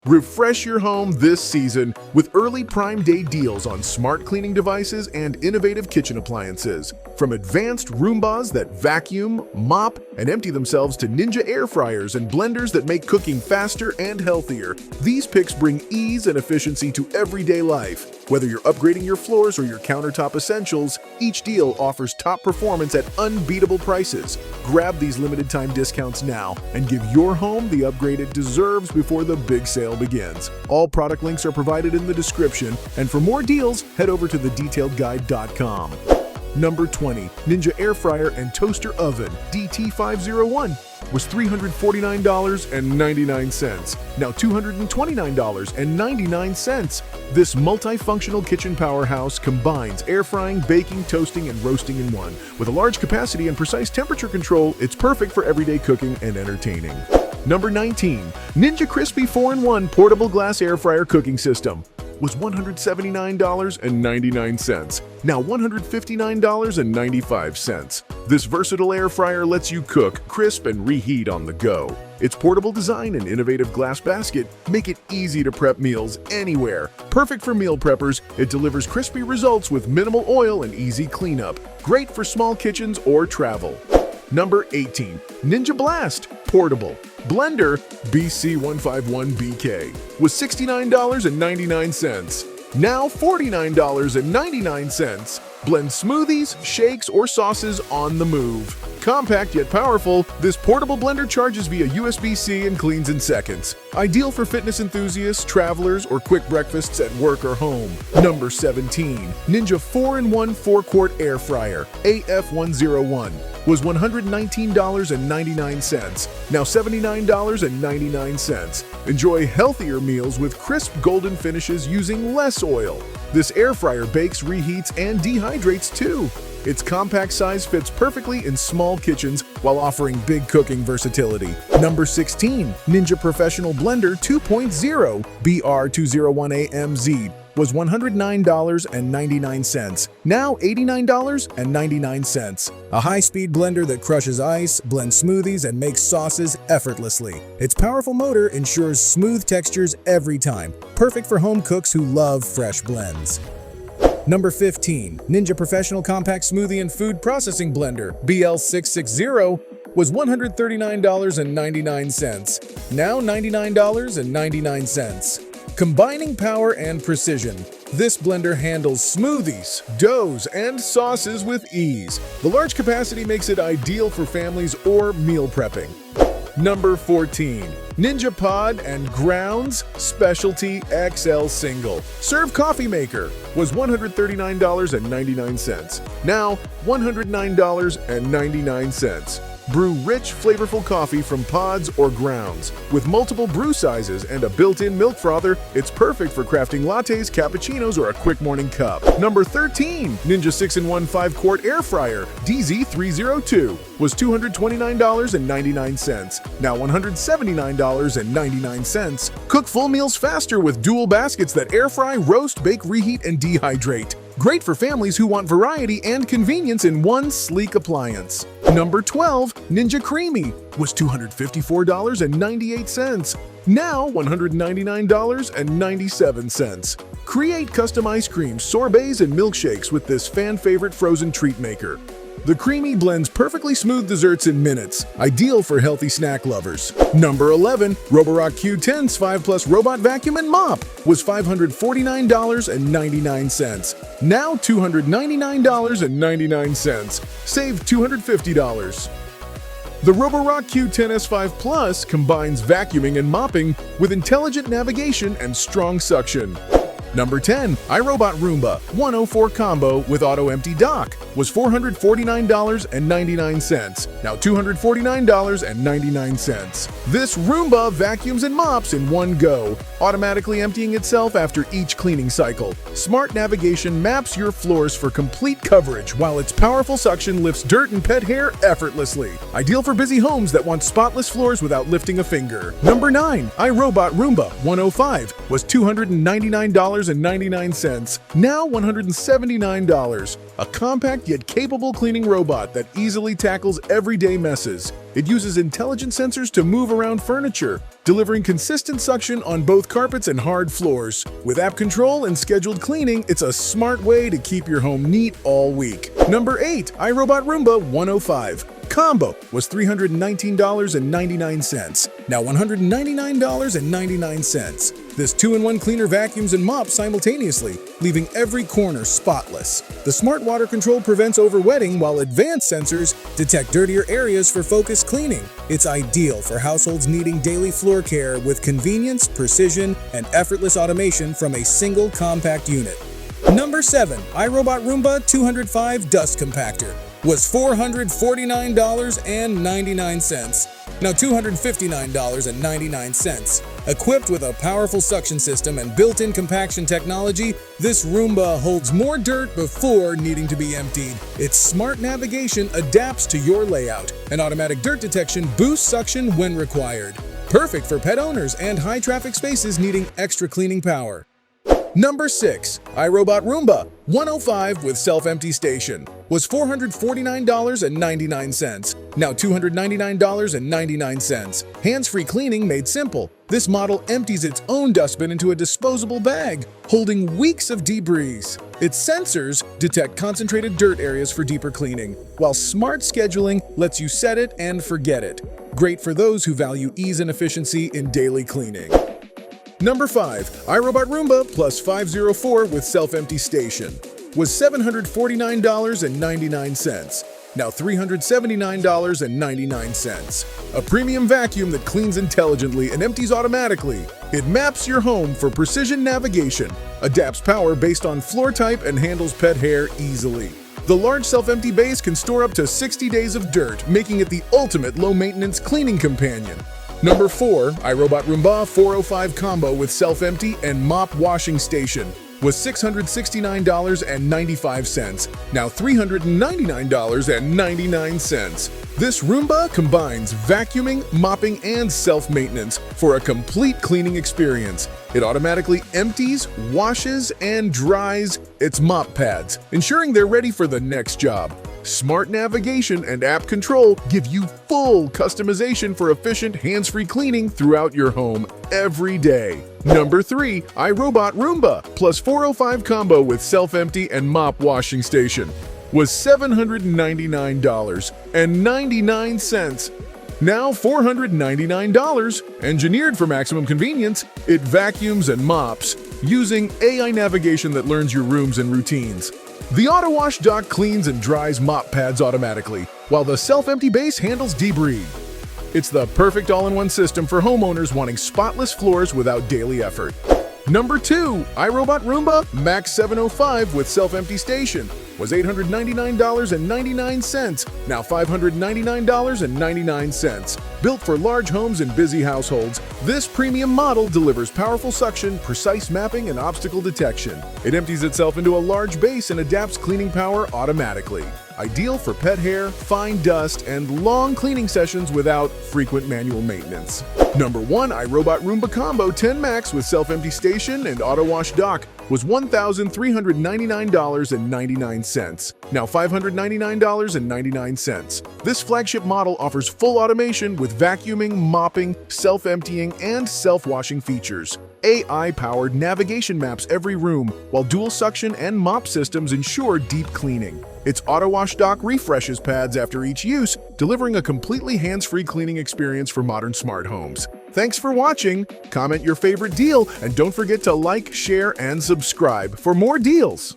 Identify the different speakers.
Speaker 1: Refresh your home this season with early Prime Day deals on smart cleaning devices and innovative kitchen appliances. From advanced Roombas that vacuum, mop, and empty themselves to Ninja air fryers and blenders that make cooking faster and healthier, these picks bring ease and efficiency to everyday life. Whether you're upgrading your floors or your countertop essentials, each deal offers top performance at unbeatable prices. Grab these limited time discounts now and give your home the upgrade it deserves before the big sale begins. All product links are provided in the description, and for more deals, head over to thedetailedguide.com. Number 20. Ninja Air Fryer and Toaster Oven DT501 was $349.99, now $229.99. This multifunctional kitchen powerhouse combines air frying, baking, toasting, and roasting in one. With a large capacity and precise temperature control, it's perfect for everyday cooking and entertaining. Number 19. Ninja Crispi 4-in-1 Portable Glass Air Fryer Cooking System was $179.99, now $159.95. This versatile air fryer lets you cook, crisp, and reheat on the go. Its portable design and innovative glass basket make it easy to prep meals anywhere. Perfect for meal preppers, it delivers crispy results with minimal oil and easy cleanup. Great for small kitchens or travel. Number 18. Ninja Blast Portable Blender BC151BK was $69.99, now $49.99. Blend smoothies, shakes, or sauces on the move. Compact yet powerful, this portable blender charges via USB-C and cleans in seconds. Ideal for fitness enthusiasts, travelers, or quick breakfasts at work or home. Number 17. Ninja 4-in-1 4-quart Air Fryer AF101 was $119.99, now $79.99. Enjoy healthier meals with crisp golden finishes using less oil. This air fryer bakes, reheats, and dehydrates too. Its compact size fits perfectly in small kitchens while offering big cooking versatility. Number 16. Ninja Professional Blender 2.0 BR201AMZ was $109.99, now $89.99. A high-speed blender that crushes ice, blends smoothies, and makes sauces effortlessly. Its powerful motor ensures smooth textures every time, perfect for home cooks who love fresh blends. Number 15. Ninja Professional Compact Smoothie and Food Processing Blender BL660 was $139.99, now $99.99. Combining power and precision, this blender handles smoothies, doughs, and sauces with ease. The large capacity makes it ideal for families or meal prepping. Number 14. Ninja Pod and Grounds Specialty XL Single Serve Coffee Maker was $139.99, now $109.99. Brew rich, flavorful coffee from pods or grounds. With multiple brew sizes and a built-in milk frother, it's perfect for crafting lattes, cappuccinos, or a quick morning cup. Number 13. Ninja 6-in-1 5-quart Air Fryer DZ302 was $229.99, now $179.99. Cook full meals faster with dual baskets that air fry, roast, bake, reheat, and dehydrate. Great for families who want variety and convenience in one sleek appliance. Number 12. Ninja CREAMi was $254.98, now $199.97. Create custom ice creams, sorbets, and milkshakes with this fan-favorite frozen treat maker. The CREAMi blends perfectly smooth desserts in minutes, ideal for healthy snack lovers. Number 11. Roborock Q10's 5+ Robot Vacuum and Mop was $549.99, now $299.99. Save $250. The Roborock Q10S5 Plus combines vacuuming and mopping with intelligent navigation and strong suction. Number 10. iRobot Roomba 104 Combo with AutoEmpty Dock was $449.99, now $249.99. This Roomba vacuums and mops in one go, automatically emptying itself after each cleaning cycle. Smart navigation maps your floors for complete coverage, while its powerful suction lifts dirt and pet hair effortlessly. Ideal for busy homes that want spotless floors without lifting a finger. Number 9. iRobot Roomba 105 was $299.99, now $179. a compact yet capable cleaning robot that easily tackles everyday messes. It uses intelligent sensors to move around furniture, delivering consistent suction on both carpets and hard floors. With app control and scheduled cleaning, it's a smart way to keep your home neat all week. Number 8. iRobot Roomba 105. Combo was $319.99, now $199.99. This 2-in-1 cleaner vacuums and mops simultaneously, leaving every corner spotless. The smart water control prevents overwetting, while advanced sensors detect dirtier areas for focused cleaning. It's ideal for households needing daily floor care with convenience, precision, and effortless automation from a single compact unit. Number 7. iRobot Roomba 205 DustCompactor was $449.99, now $259.99. Equipped with a powerful suction system and built-in compaction technology, this Roomba holds more dirt before needing to be emptied. Its smart navigation adapts to your layout, and automatic dirt detection boosts suction when required. Perfect for pet owners and high-traffic spaces needing extra cleaning power. Number 6. iRobot Roomba 105 with Self-Empty Station was $449.99, now $299.99. Hands-free cleaning made simple. This model empties its own dustbin into a disposable bag, holding weeks of debris. Its sensors detect concentrated dirt areas for deeper cleaning, while smart scheduling lets you set it and forget it. Great for those who value ease and efficiency in daily cleaning. Number 5. iRobot Roomba Plus 504 with Self-Empty Station was $749.99, now $379.99. A premium vacuum that cleans intelligently and empties automatically. It maps your home for precision navigation, adapts power based on floor type, and handles pet hair easily. The large self-empty base can store up to 60 days of dirt, making it the ultimate low-maintenance cleaning companion. Number 4. iRobot Roomba 405 Combo with Self-Empty and Mop Washing Station was $669.95, now $399.99. This Roomba combines vacuuming, mopping, and self-maintenance for a complete cleaning experience. It automatically empties, washes, and dries its mop pads, ensuring they're ready for the next job. Smart navigation and app control give you full customization for efficient hands-free cleaning throughout your home every day. Number 3. iRobot Roomba Plus 405 Combo with Self-Empty and Mop Washing Station was $799.99, now $499. Engineered for maximum convenience, it vacuums and mops using AI navigation that learns your rooms and routines. The AutoWash Dock cleans and dries mop pads automatically, while the self-empty base handles debris. It's the perfect all-in-one system for homeowners wanting spotless floors without daily effort. Number 2. iRobot Roomba Max 705 with Self-Empty Station was $899.99, now $599.99. Built for large homes and busy households, this premium model delivers powerful suction, precise mapping, and obstacle detection. It empties itself into a large base and adapts cleaning power automatically. Ideal for pet hair, fine dust, and long cleaning sessions without frequent manual maintenance. Number 1. iRobot Roomba Combo 10 Max with Self-Empty Station and AutoWash Dock was $1,399.99, now $599.99. This flagship model offers full automation with vacuuming, mopping, self-emptying, and self-washing features. AI-powered navigation maps every room, while dual suction and mop systems ensure deep cleaning. Its AutoWash Dock refreshes pads after each use, delivering a completely hands-free cleaning experience for modern smart homes. Thanks for watching. Comment your favorite deal, and don't forget to like, share, and subscribe for more deals.